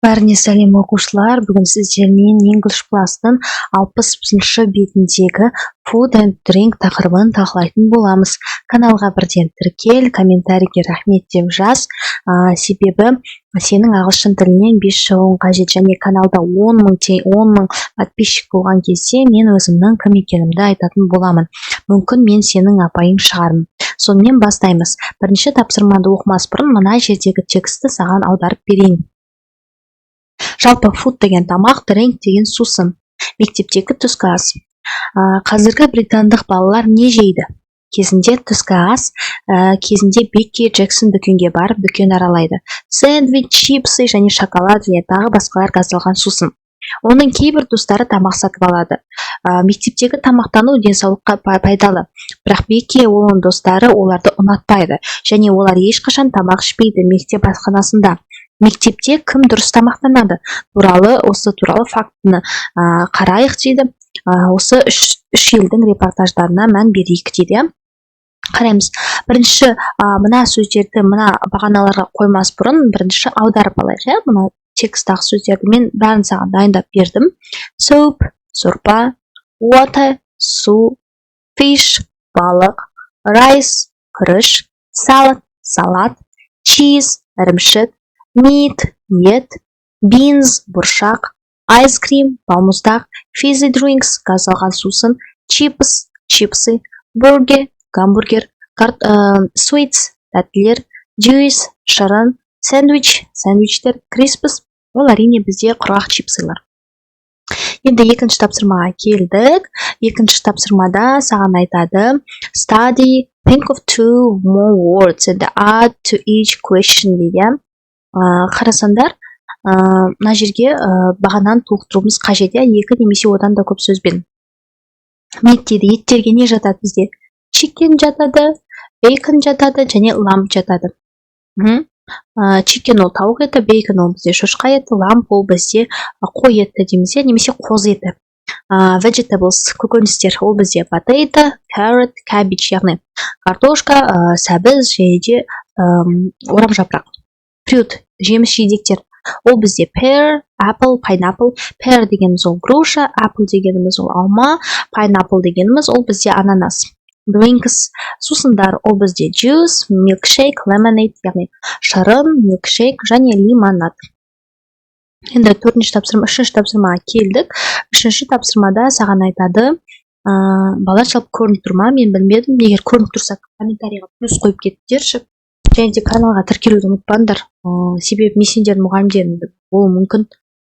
Бәріне сәлем оқушылар, бүгін сіздермен English класының 60-шы бетіндегі Food and Drink тақырыбын талқылайтын боламыз. Каналға бірден тіркел, комментарийге рахмет деп жаз. Себебі сенің ағылшын тілінен 5 шығуың қажет, және каналда 10 мың подписчик болған кезде мен өзімнің кім екенімді айтатын боламын. Мүмкін мен сенің апайың шығармын. Сонымен бастаймыз. Бірінші тапсырманы оқымас бұрын мына жердегі тексті саған аударып берейін. Жалпы food деген тамақ, drink деген сусын. Мектептегі түскі ас. Қазіргі британдық балалар не жейді? Кезінде түскі ас, кезінде Бекки Джексон дүкенге барып дүкен аралайды. Сэндвич, чипсы және шоколад және тағы басқалар газдалған сусын. Оның кейбір достары тамақ сатып алады. Мектептегі тамақтану денсаулыққа пайдалы. Бірақ Бекки оның достары оларды ұнатпайды, және олар ешқашан тамақ ішпейді мектеп асханасында. Мектепте кім дұрыс тамақтанады? Осы туралы фактіні қарайық дейді. Осы үш елдің репортаждарына мән берейік дейді. Қараймыз. Бірінші мына сөздерді мына бағаналарға қоймас бұрын бірінші аударып алайық. Мына текстағы сөздерді мен бәрін саған дайындап бердім. Soup, сорпа, water, су, fish, балық, rice, күріш, salad, салат, cheese, ірімшік, meat, ет, beans, бұршақ, ice cream, балмұздақ, fizzy drinks, газдалған сусын, chips, чипсы, burger, гамбургер, sweets, тәттілер, juice, шырын, sandwich, сәндвичтер, crisps, ол әрине бізде құрғақ чипсылар. Енді екінші тапсырмаға келдік. Екінші тапсырмада саған айтады study, think of 2 more words and add to each question дейді. Қарасандар, мына жерге бағананы толықтыруымыз қажет, екі немесе одан да көп сөзбен. Meat дейді, еттерге не жатады бізде? Chicken жатады, bacon жатады және lamb жатады. Chicken ол тауық еті, bacon ол бізде шошқа еті, lamb ол бізде қой еті дейміз, немесе қоз еті. Vegetables, көкөністер, ол бізде potato, carrot, cabbage, яғни картошка, сәбіз және де орам жапырақ. Fruit, жеміс жидектер, ол бізде pear, apple, pineapple. Pear дегеніміз ол груша, apple дегеніміз ол алма, pineapple дегеніміз ол бізде ананас. Drinks, сусындар, ол бізде juice, milkshake, lemonade, яғни шырын, milkshake және лимонад. Енді үшінші тапсырмаға келдік. Үшінші тапсырмада саған айтады, балалар жалпы көрініп тұр ма? Мен білмедім. Егер көрініп тұрса, комментарийға плюс қойып кетіңдерші. Және де каналға тіркелуді ұмытпаңдар. Себебі мессенджер мұғалімдерін болуы мүмкін.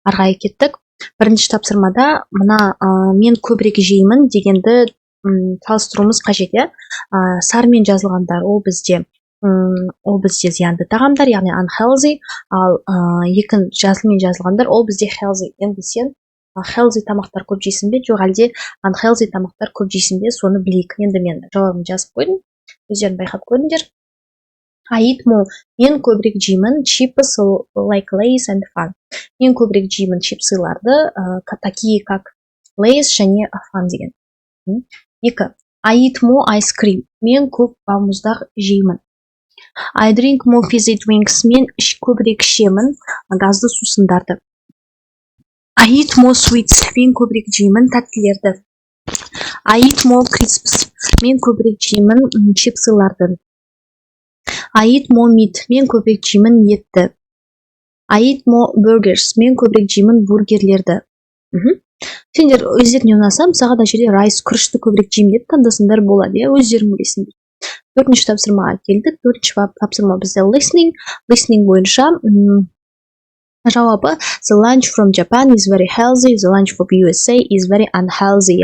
Арғай кеттік. Бірінші тапсырмада мына мен көбірек жеймін дегенді салыстыруымыз қажет. Сармен жазылғандар ол бізде зиянды тағамдар, яғни unhealthy, ал жасылмен жазылғандар ол бізде healthy. Енді сен healthy тамақтар көп жейсің бе, жоқ әлде unhealthy тамақтар көп жейсің бе, соны білейік. Енді мен жауабын жазып қойдым. Өздерін байқап көріңдер. I eat more. Мен көбірек жеймін chips like Lay's and Fun. Мен көбірек жеймін чипсыларды, такие как Lay's және Fun деген. 2. I eat more ice cream. Мен көп балмұздақ жеймін. I drink more fizzy drinks. Мен көбірек ішемін газды сусындарды. I eat more sweets. Мен көбірек жеймін тәттілерді. I eat more crisps. Мен көбірек жеймін чипсыларды. I eat more meat. Мен көбірек жеймін етті. I eat more burgers. Мен көбірек жеймін бургерлерді. Сендер өздеріне ұнаса, мысалға да жерде райс, күрішті көбірек жеймін деп таңдасыңдар болады, өздерің білесіңдер. Төртінші тапсырмаға келдік. Төртінші тапсырма бізде listening. Listening бойынша жауабы the lunch from Japan is very healthy, the lunch from USA is very unhealthy.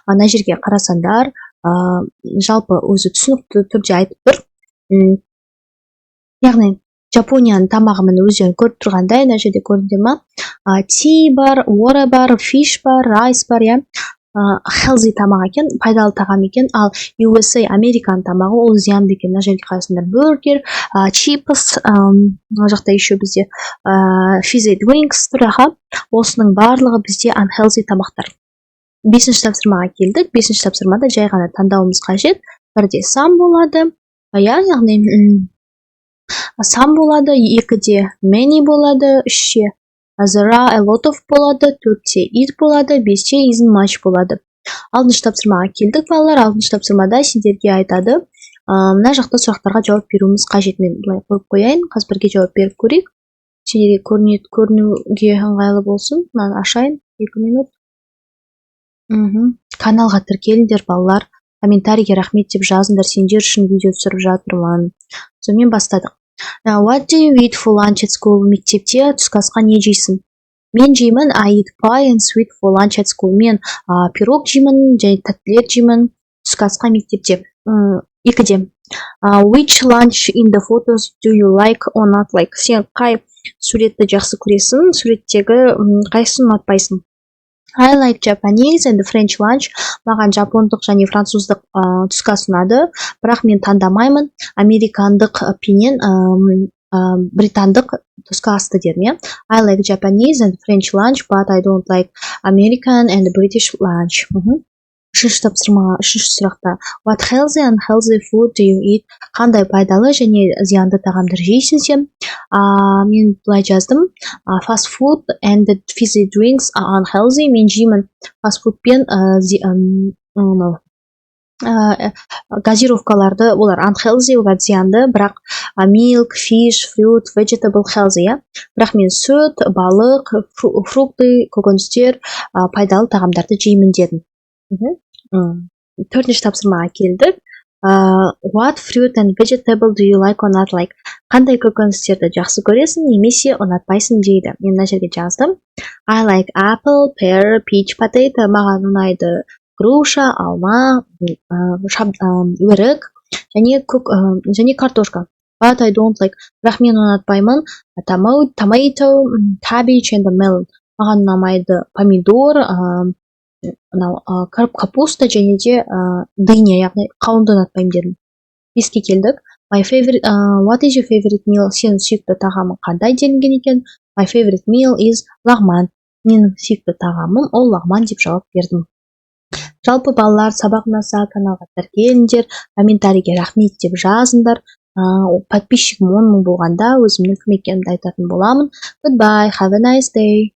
Ана жерге қарасандар, жалпы өзі түсінікті түрде айтып тұр. Яғни Жапонияның тамағы міне өздерің көріп тұрғандай, мына жерде көрінді ма? Tea бар, water бар, fish бар, rice бар, healthy тамақ екен, пайдалы тағам екен. Ал USA, Американың тамағы ол зиянды екен. Мына жерде қарасаңдар burger, chips, мына жақта еще бізде fizzy drinks тұр. Осының барлығы бізде unhealthy тамақтар. Бесінші тапсырмаға келдік. Бесінші тапсырмада жай ғана таңдауымыз қажет. Бірде some болады, яғни some болады, екіде many болады, үште There are a lot of болады, 4-те it болады, 5-те isn't much болады. Алтыншы тапсырмаға келдік, балалар. Алтыншы тапсырмада сендерге айтады, мына жақта сұрақтарға жауап беруіміз қажет. Мен былай қойып қояйын, қазір бірге жауап беріп көрейік. Сендерге көрінуге ыңғайлы болсын. Мынаны ашайын, 2 минут. Каналға тіркеліңдер, балалар. Комментарийге рахмет деп жазыңдар, сендер үшін видео түсіріп жатырмын. Сонымен бастадық. What do you eat for lunch at school? Мектепте түскі асқа не жейсің? Мен жеймін, I eat pie and sweet for lunch at school. Мен пирог жеймін, және тәттілер жеймін түскі асқа мектепте. 2-де. Which lunch in the photos do you like or not like? Сен қай суретті жақсы көресің? Суреттегі қайсысын ұнатпайсың? I like Japanese and French lunch. Маған жапондық және француздық түскі ас ұнады, бірақ мен таңдамаймын. Американдық пенен британдық түскі асты дедім. I like Japanese and French lunch, but I don't like American and British lunch. Үшінші сұрақта. What healthy and unhealthy food do you eat? Қандай пайдалы және зиянды тағамдар жейсің сен? Мен былай жаздым. Fast food and fizzy drinks are unhealthy. Мен жеймін фастфуд пен газировкаларды, олар unhealthy, олар зиянды, бірақ milk, fish, fruit, vegetable healthy, бірақ мен сүт, балық, фрукты, көкөністер, пайдалы тағамдарды жеймін дедім. 4-ші тапсырмаға келдік. What fruit and vegetable do you like or not like? Қандай көкөністерді жақсы көресің, немесе ұнатпайсың дейді. Мен мына жерге жаздым. I like apple, pear, peach, potato. Маған ұнайды груша, алма, өрік және картошка. But I don't like. Бірақ мен ұнатпаймын tomato, cabbage and melon. Маған ұнамайды помидор, капуста және де дыня, яғни қауынды ұнатпаймын дедім. 5-ке келдік. What is your favorite meal? Сенің сүйікті тағамың қандай делінген екен? My favorite meal is лағман. Менің сүйікті тағамым ол лағман деп жауап бердім. Жалпы балалар, сабақ ұнаса каналға тіркеліңдер, комментарийге рахмет деп жазыңдар. Подписчигім 10 000 болғанда өзімнің кім екенімді айтатын боламын. Goodbye, have a nice day.